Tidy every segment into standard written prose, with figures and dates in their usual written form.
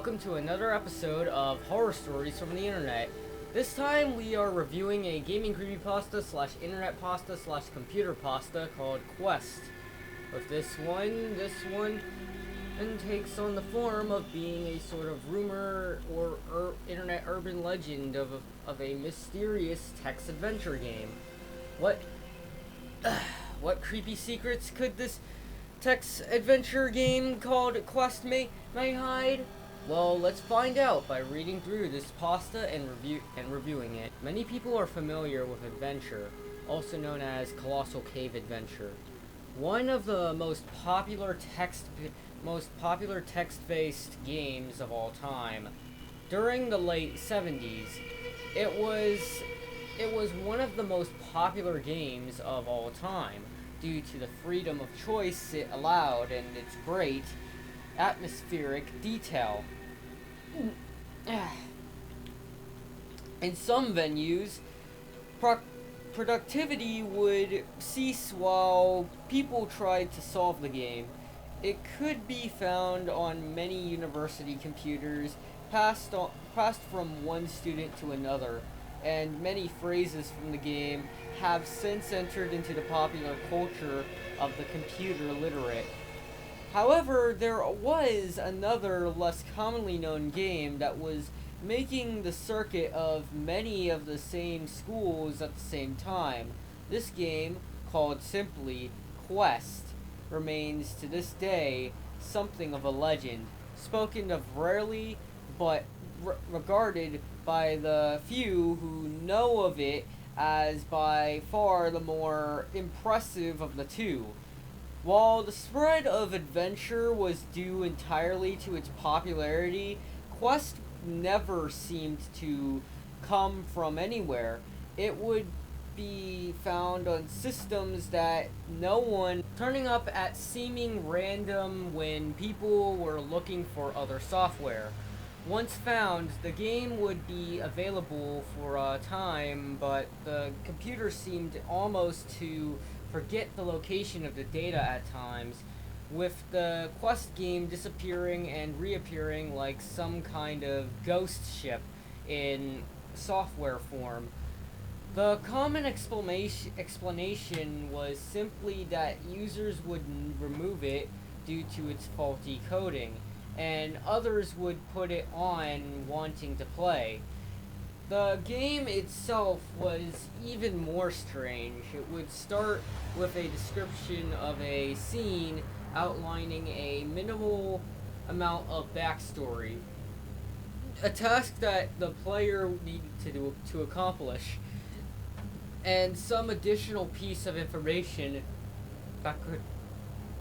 welcome to another episode of Horror Stories from the Internet. This time we are reviewing a gaming creepypasta slash internetpasta slash computerpasta called Quest. With this one takes on the form of being a sort of rumor or internet urban legend of a mysterious text adventure game. What creepy secrets could this text adventure game called Quest may hide? Well, let's find out by reading through this pasta and reviewing it. Many people are familiar with Adventure, also known as Colossal Cave Adventure. One of the most popular text-based games of all time. During the late 70s, it was one of the most popular games of all time due to the freedom of choice it allowed and its great atmospheric detail. In some venues, productivity would cease while people tried to solve the game. It could be found on many university computers, passed from one student to another, and many phrases from the game have since entered into the popular culture of the computer literate. However, there was another less commonly known game that was making the circuit of many of the same schools at the same time. This game, called simply Quest, remains to this day something of a legend, spoken of rarely but regarded by the few who know of it as by far the more impressive of the two. While the spread of Adventure was due entirely to its popularity, Quest never seemed to come from anywhere. It would be found on systems that no one, turning up at seeming random when people were looking for other software. Once found, the game would be available for a time, but the computer seemed almost to forget the location of the data at times, with the Quest game disappearing and reappearing like some kind of ghost ship in software form. The common explanation was simply that users would remove it due to its faulty coding, and others would put it on wanting to play. The game itself was even more strange. It would start with a description of a scene outlining a minimal amount of backstory, a task that the player needed to accomplish, and some additional piece of information that could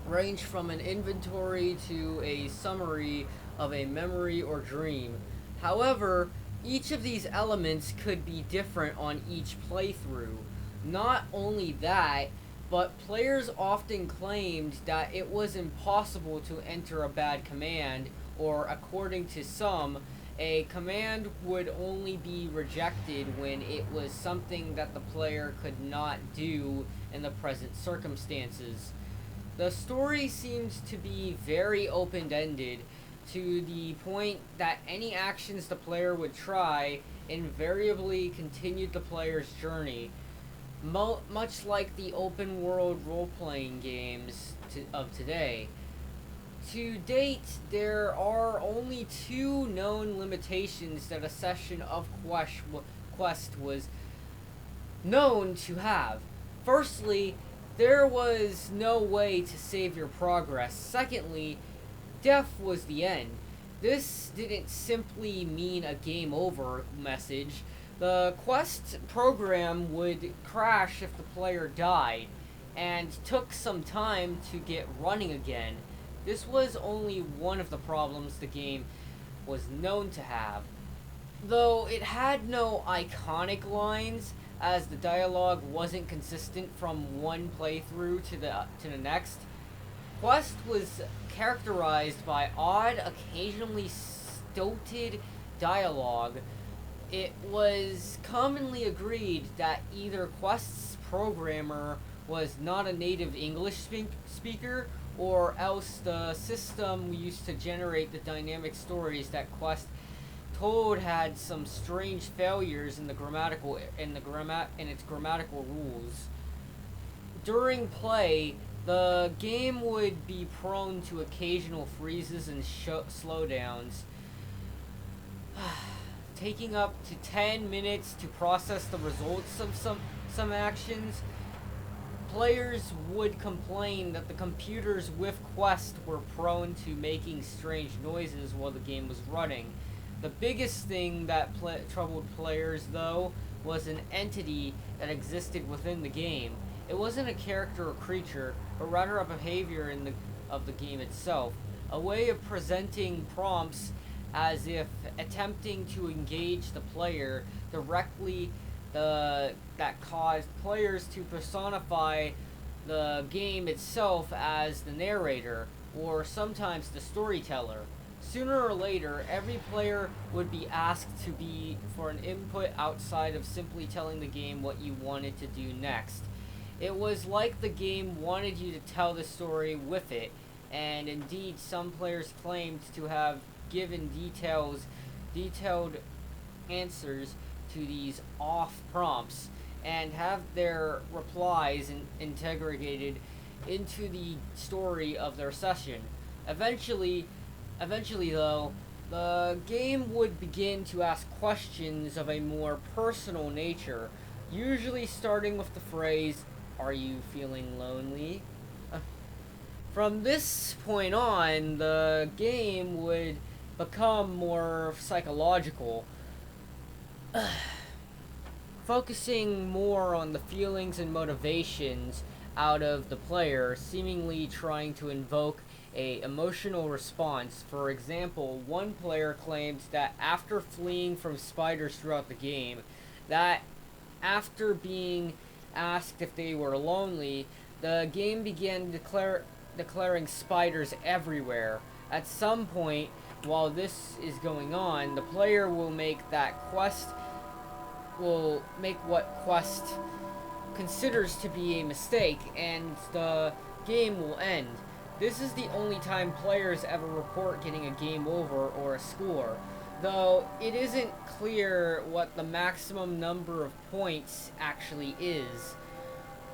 range from an inventory to a summary of a memory or dream. However, each of these elements could be different on each playthrough. Not only that, but players often claimed that it was impossible to enter a bad command, or according to some, a command would only be rejected when it was something that the player could not do in the present circumstances. The story seems to be very open-ended, to the point that any actions the player would try invariably continued the player's journey, much like the open-world role-playing games of today. To date, there are only two known limitations that a session of Quest was known to have. Firstly, there was no way to save your progress. Secondly, death was the end. This didn't simply mean a game over message. The Quest program would crash if the player died, and took some time to get running again. This was only one of the problems the game was known to have. Though it had no iconic lines, as the dialogue wasn't consistent from one playthrough to the next, Quest was characterized by odd, occasionally stilted dialogue. It was commonly agreed that either Quest's programmer was not a native English speaker, or else the system used to generate the dynamic stories that Quest told had some strange failures in its grammatical rules. During play, the game would be prone to occasional freezes and slowdowns, taking up to 10 minutes to process the results of some actions. Players would complain that the computers with Quest were prone to making strange noises while the game was running. The biggest thing that troubled players, though, was an entity that existed within the game. It wasn't a character or creature, but rather a behavior of the game itself, a way of presenting prompts as if attempting to engage the player directly, that caused players to personify the game itself as the narrator, or sometimes the storyteller. Sooner or later, every player would be asked for an input outside of simply telling the game what you wanted to do next. It was like the game wanted you to tell the story with it, and indeed some players claimed to have given detailed answers to these off prompts and have their replies integrated into the story of their session. Eventually though, the game would begin to ask questions of a more personal nature, usually starting with the phrase, "Are you feeling lonely?" From this point on, the game would become more psychological, focusing more on the feelings and motivations out of the player, seemingly trying to invoke a emotional response. For example, one player claimed that after fleeing from spiders throughout the game, that after being asked if they were lonely, the game began declaring spiders everywhere. At some point, while this is going on, the player will make what Quest considers to be a mistake, and the game will end. This is the only time players ever report getting a game over or a score, though it isn't clear what the maximum number of points actually is.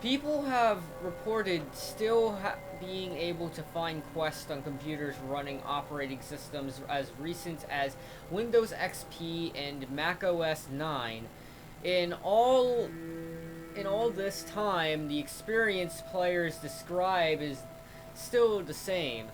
People have reported still being able to find Quest on computers running operating systems as recent as Windows XP and Mac OS 9. In all this time, the experience players describe is still the same.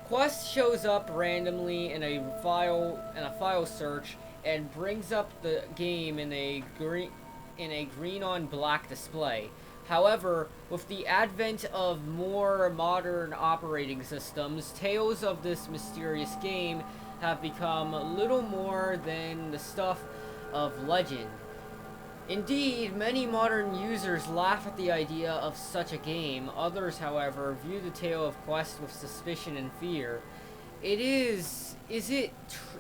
Quest shows up randomly in a file search and brings up the game in a green on black display. However, with the advent of more modern operating systems, tales of this mysterious game have become little more than the stuff of legend. Indeed, many modern users laugh at the idea of such a game. Others, however, view the tale of Quest with suspicion and fear. Is it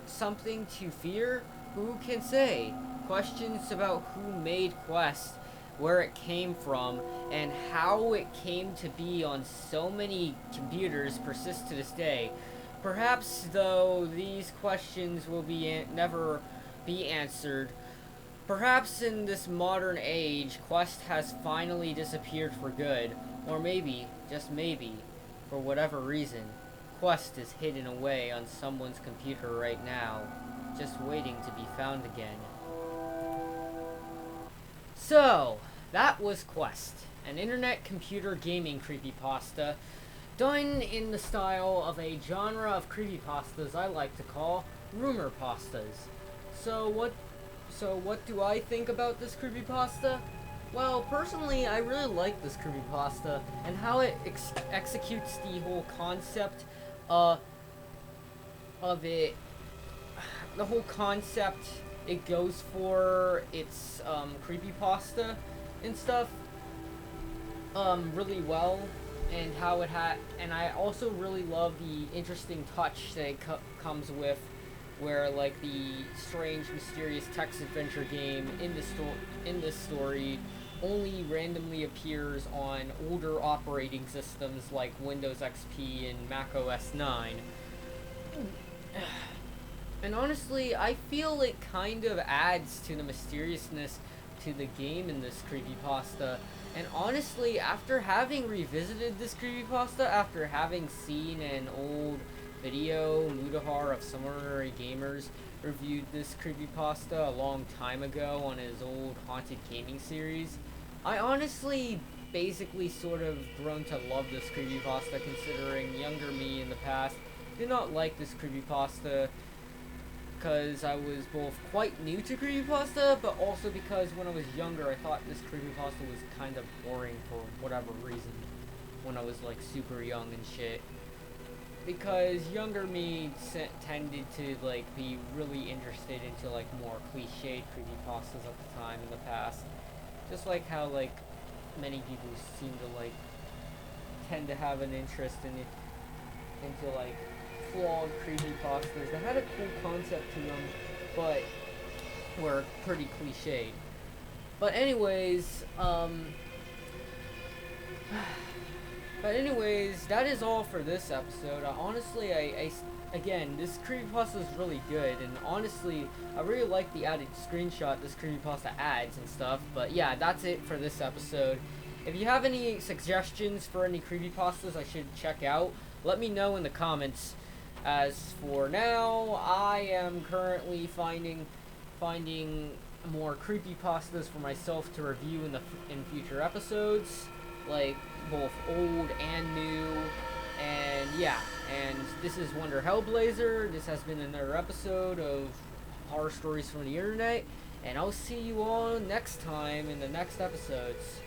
something to fear? Who can say? Questions about who made Quest, where it came from, and how it came to be on so many computers persist to this day. Perhaps, though, these questions will never be answered. Perhaps in this modern age, Quest has finally disappeared for good, or maybe, just maybe, for whatever reason, Quest is hidden away on someone's computer right now, just waiting to be found again. So, that was Quest, an internet computer gaming creepypasta, done in the style of a genre of creepypastas I like to call Rumorpastas. So what do I think about this creepypasta? Well, personally, I really like this creepypasta and how it executes the whole concept of it. The whole concept it goes for its creepypasta and stuff really well, and how it and I also really love the interesting touch that it comes with, where like the strange mysterious text adventure game in this story only randomly appears on older operating systems like Windows XP and Mac OS 9. And honestly, I feel it kind of adds to the mysteriousness to the game in this creepypasta. And honestly, after having revisited this creepypasta, after having seen an old video, Mudahar of Some Ordinary Gamers reviewed this creepypasta a long time ago on his old Haunted Gaming series, I honestly basically sort of grown to love this creepypasta, considering younger me in the past did not like this creepypasta because I was both quite new to creepypasta, but also because when I was younger I thought this creepypasta was kind of boring for whatever reason when I was like super young and shit. Because younger me tended to like be really interested into like more cliched creepypastas at the time in the past. Just like how like many people seem to like tend to have an interest in it, into like flawed creepypastas that had a cool concept to them, but were pretty cliched. But anyways, that is all for this episode. Honestly, again, this creepypasta is really good, and honestly, I really like the added screenshot this creepypasta adds and stuff. But yeah, that's it for this episode. If you have any suggestions for any creepypastas I should check out, let me know in the comments. As for now, I am currently finding more creepypastas for myself to review in future episodes, like both old and new. And yeah, and this is Wonder Hellblazer. This has been another episode of Horror Stories from the Internet, and I'll see you all next time in the next episodes.